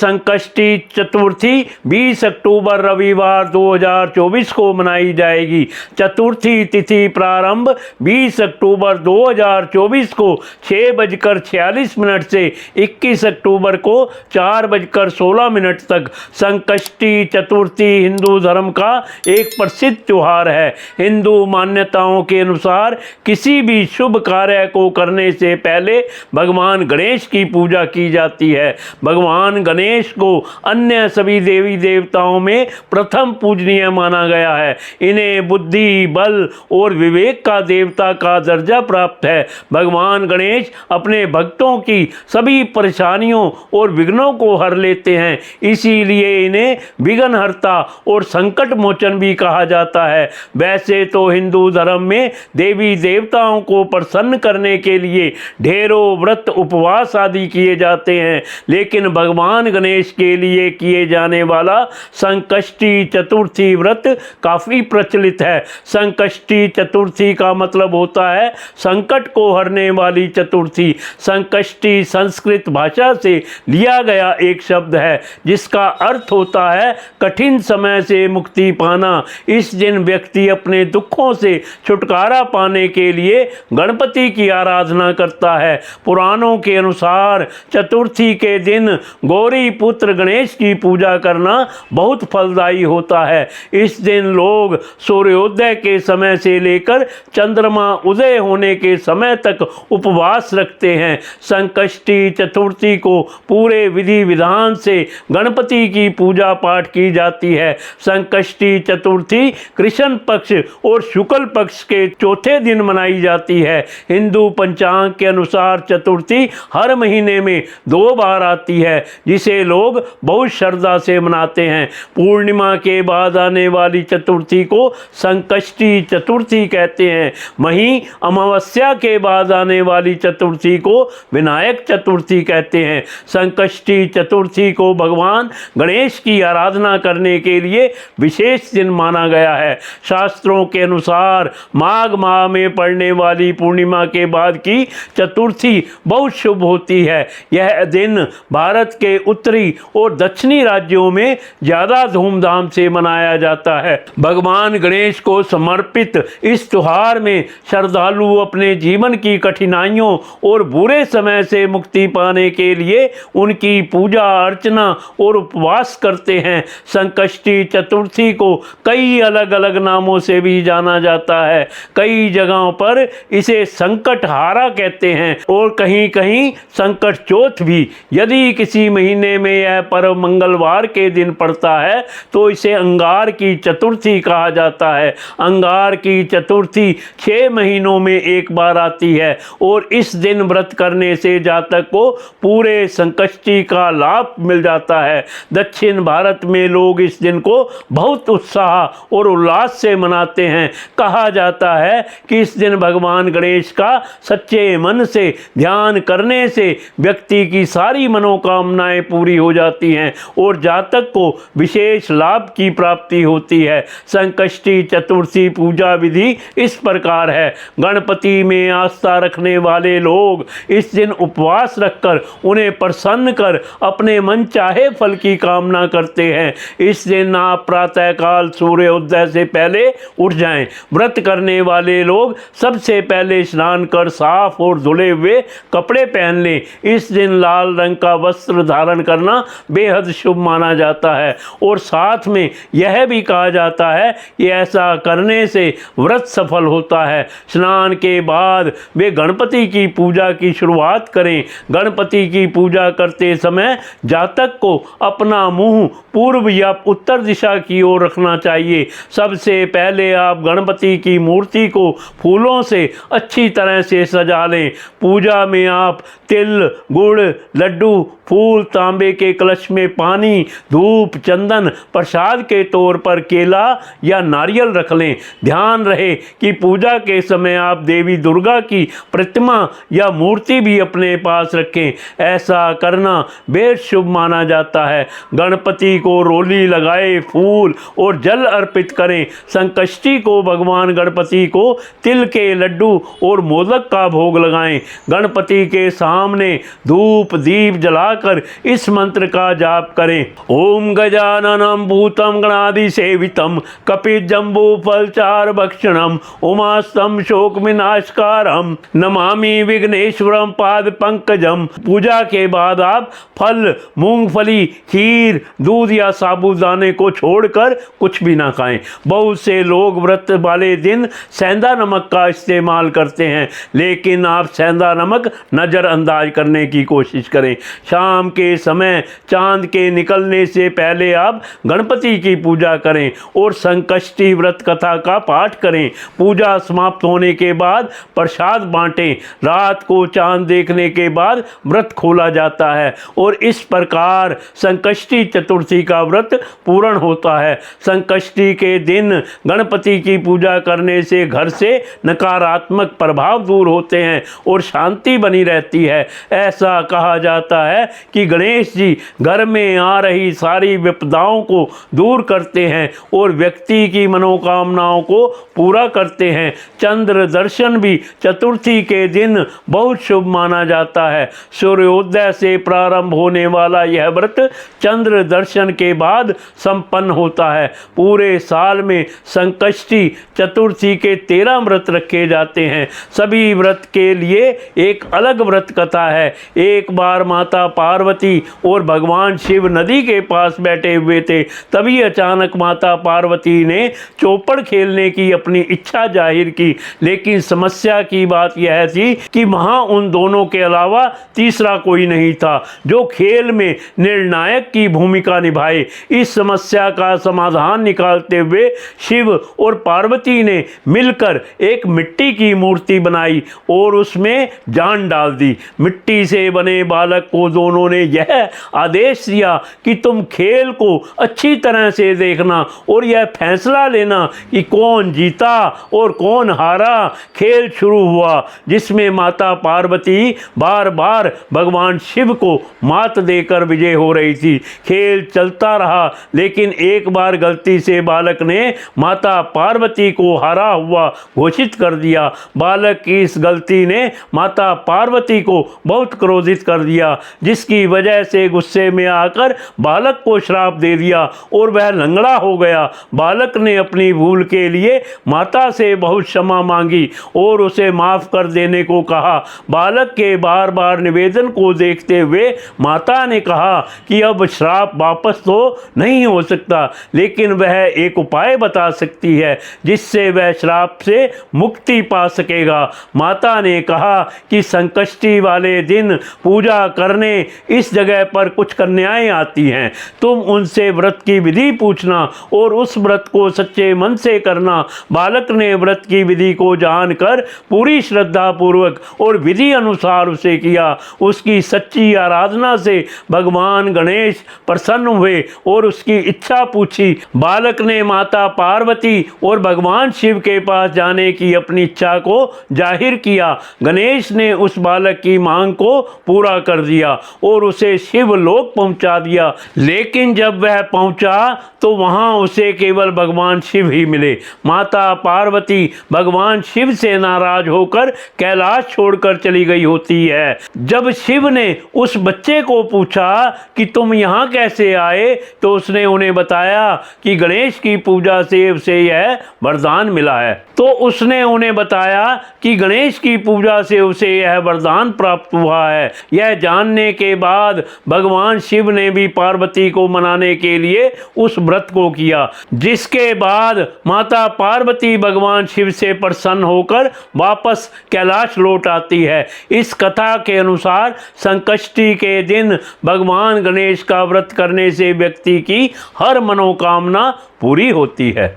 संकष्टी चतुर्थी 20 अक्टूबर रविवार 2024 को मनाई जाएगी। चतुर्थी तिथि प्रारंभ 20 अक्टूबर 2024 को 6:46 से 21 अक्टूबर को 4:16 तक। संकष्टी चतुर्थी हिंदू धर्म का एक प्रसिद्ध त्योहार है। हिंदू मान्यताओं के अनुसार किसी भी शुभ कार्य को करने से पहले भगवान गणेश की पूजा की जाती है। भगवान गणेश को अन्य सभी देवी देवताओं में प्रथम पूजनीय माना गया है। इन्हें बुद्धि, बल और विवेक का देवता का दर्जा प्राप्त है। भगवान गणेश अपने भक्तों की सभी परेशानियों और विघ्नों को हर लेते हैं, इसीलिए इन्हें विघ्नहर्ता और संकट मोचन भी कहा जाता है। वैसे तो हिंदू धर्म में देवी देवताओं को प्रसन्न करने के लिए ढेरों व्रत, उपवास आदि किए जाते हैं, लेकिन भगवान गणेश के लिए किए जाने वाला संकष्टी चतुर्थी व्रत काफी प्रचलित है। संकष्टी चतुर्थी का मतलब होता है संकट को हरने वाली चतुर्थी। संकष्टी संस्कृत भाषा से लिया गया एक शब्द है जिसका अर्थ होता है कठिन समय से मुक्ति पाना। इस दिन व्यक्ति अपने दुखों से छुटकारा पाने के लिए गणपति की आराधना करता है। पुराणों के अनुसार चतुर्थी के दिन गौरी पुत्र गणेश की पूजा करना बहुत फलदायी होता है। इस दिन लोग सूर्योदय के समय से लेकर चंद्रमा उदय होने के समय तक उपवास रखते हैं। संकष्टी चतुर्थी को पूरे विधि विधान से गणपति की पूजा पाठ की जाती है। संकष्टी चतुर्थी कृष्ण पक्ष और शुक्ल पक्ष के चौथे दिन मनाई जाती है। हिंदू पंचांग के अनुसार चतुर्थी हर महीने में 2 बार आती है, जिसे लोग बहुत श्रद्धा से मनाते हैं। पूर्णिमा के बाद आने वाली चतुर्थी को संकष्टी चतुर्थी कहते हैं। वहीं अमावस्या के बाद आने वाली चतुर्थी को विनायक चतुर्थी कहते हैं। संकष्टी चतुर्थी को भगवान गणेश की आराधना करने के लिए विशेष दिन माना गया है। शास्त्रों के अनुसार माघ माह में पड़ने वाली पूर्णिमा के बाद की चतुर्थी बहुत शुभ होती है। यह दिन भारत के उत्तरी और दक्षिणी राज्यों में ज्यादा धूमधाम से मनाया जाता है। भगवान गणेश को समर्पित इस त्योहार में श्रद्धालु अपने जीवन की कठिनाइयों और बुरे समय से मुक्ति पाने के लिए उनकी पूजा अर्चना और उपवास करते हैं। संकष्टी चतुर्थी को कई अलग अलग नामों से भी जाना जाता है। कई जगहों पर इसे संकट हारा कहते हैं और कहीं कहीं संकट चौथ भी। यदि किसी महीने में यह पर्व मंगलवार के दिन पड़ता है तो इसे अंगार की चतुर्थी कहा जाता है। अंगार की चतुर्थी 6 महीनों में एक बार आती है और इस दिन व्रत करने से जातक को पूरे संकष्टी का लाभ मिल जाता है। दक्षिण भारत में लोग इस दिन को बहुत उत्साह और उल्लास से मनाते हैं। कहा जाता है कि इस दिन भगवान गणेश का सच्चे मन से ध्यान करने से व्यक्ति की सारी मनोकामनाएं पूरी हो जाती हैं और जातक को विशेष लाभ की प्राप्ति होती है। संकष्टी चतुर्थी पूजा विधि इस प्रकार है। गणपति में आस्था रखने वाले लोग इस दिन उपवास रखकर उन्हें प्रसन्न कर अपने मन चाहे फल की कामना करते हैं। इस दिन आप प्रातःकाल सूर्योदय से पहले उठ जाएं। व्रत करने वाले लोग सबसे पहले स्नान कर साफ और धुले हुए कपड़े पहन लें। इस दिन लाल रंग का वस्त्र धारण करना बेहद शुभ माना जाता है और साथ में यह भी कहा जाता है कि ऐसा करने से व्रत सफल होता है। स्नान के बाद वे गणपति की पूजा की शुरुआत करें। गणपति की पूजा करते समय जातक को अपना मुंह पूर्व या उत्तर दिशा की ओर रखना चाहिए। सबसे पहले आप गणपति की मूर्ति को फूलों से अच्छी तरह से सजा लें। पूजा में आप तिल, गुड़, लड्डू, फूल, तांबे के कलश में पानी, धूप, चंदन, प्रसाद के तौर पर केला या नारियल रख लें। ध्यान रहे कि पूजा के समय आप देवी दुर्गा की प्रतिमा या मूर्ति भी अपने पास रखें। ऐसा करना बेहद शुभ माना जाता है। गणपति को रोली लगाए फूल और जल अर्पित करें। संकष्टी को भगवान गणपति को तिल के लड्डू और मोदक का भोग लगाएं। गणपति के सामने धूप दीप जला लगाकर इस मंत्र का जाप करें। ओम गजाननम भूतम गणादि सेवितम कपित जम्बू फलचार भक्षणम उमास्तम शोक विनाशकारम नमामि विघ्नेश्वरम पाद पंकजम। पूजा के बाद आप फल, मूंगफली, खीर, दूध या साबूदाने को छोड़कर कुछ भी ना खाएं। बहुत से लोग व्रत वाले दिन सेंधा नमक का इस्तेमाल करते हैं, लेकिन आप सेंधा नमक नज़रअंदाज करने की कोशिश करें। शाम के समय चांद के निकलने से पहले आप गणपति की पूजा करें और संकष्टी व्रत कथा का पाठ करें। पूजा समाप्त होने के बाद प्रसाद बांटें। रात को चांद देखने के बाद व्रत खोला जाता है और इस प्रकार संकष्टी चतुर्थी का व्रत पूर्ण होता है। संकष्टी के दिन गणपति की पूजा करने से घर से नकारात्मक प्रभाव दूर होते हैं और शांति बनी रहती है। ऐसा कहा जाता है कि गणेश जी घर में आ रही सारी विपदाओं को दूर करते हैं और व्यक्ति की मनोकामनाओं को पूरा करते हैं। चंद्र दर्शन भी चतुर्थी के दिन बहुत शुभ माना जाता है। सूर्योदय से प्रारंभ होने वाला यह व्रत चंद्र दर्शन के बाद संपन्न होता है। पूरे साल में संकष्टी चतुर्थी के 13 व्रत रखे जाते हैं। सभी व्रत के लिए एक अलग व्रत कथा है। एक बार माता पार्वती और भगवान शिव नदी के पास बैठे हुए थे। तभी अचानक माता पार्वती ने चौपड़ खेलने की अपनी इच्छा जाहिर की, लेकिन समस्या की बात यह थी कि वहां उन दोनों के अलावा तीसरा कोई नहीं था जो खेल में निर्णायक की भूमिका निभाए। इस समस्या का समाधान निकालते हुए शिव और पार्वती ने मिलकर एक मिट्टी की मूर्ति बनाई और उसमें जान डाल दी। मिट्टी से बने बालक को दोनों ने यह आदेश दिया कि तुम खेल को अच्छी तरह से देखना और यह फैसला लेना कि कौन जीता और कौन हारा। खेल शुरू हुआ जिसमें माता पार्वती बार बार भगवान शिव को मात देकर विजय हो रही थी। खेल चलता रहा, लेकिन एक बार गलती से बालक ने माता पार्वती को हारा हुआ घोषित कर दिया। बालक की इस गलती ने माता पार्वती को बहुत क्रोधित कर दिया, जिसकी वजह से गुस्से में आकर बालक को श्राप दे दिया और वह लंगड़ा हो गया। बालक ने अपनी भूल के लिए माता से बहुत क्षमा मांगी और उसे माफ कर देने को कहा। बालक के बार बार निवेदन को देखते हुए माता ने कहा कि अब श्राप वापस तो नहीं हो सकता, लेकिन वह एक उपाय बता सकती है जिससे वह श्राप से मुक्ति पा सकेगा। माता ने कहा कि संकष्टी वाले दिन पूजा करने इस जगह पर कुछ कन्याएं आती हैं। तुम उनसे व्रत की विधि पूछना और उस व्रत को सच्चे मन से करना। बालक ने व्रत की विधि को जानकर पूरी श्रद्धा पूर्वक और विधि अनुसार उसे किया। उसकी सच्ची आराधना से भगवान गणेश प्रसन्न हुए और उसकी इच्छा पूछी। बालक ने माता पार्वती और भगवान शिव के पास जाने की अपनी इच्छा को जाहिर किया। गणेश ने उस बालक की मांग को पूरा कर दिया और उसे शिव लोक पहुंचा दिया। लेकिन जब वह पहुंचा तो वहां उसे केवल भगवान शिव ही मिले। माता पार्वती भगवान शिव से नाराज होकर कैलाश छोड़कर चली गई होती है। जब शिव ने उस बच्चे को पूछा कि तुम यहाँ कैसे आए, तो उसने उन्हें बताया कि गणेश की पूजा से उसे यह वरदान मिला है। तो उसने उन्हें बताया कि गणेश की पूजा से उसे यह वरदान प्राप्त हुआ है। यह जानने के बाद भगवान शिव ने भी पार्वती को मनाने के लिए उस व्रत को किया, जिसके बाद माता पार्वती भगवान शिव से प्रसन्न होकर वापस कैलाश लौट आती है। इस कथा के अनुसार संकष्टी के दिन भगवान गणेश का व्रत करने से व्यक्ति की हर मनोकामना पूरी होती है।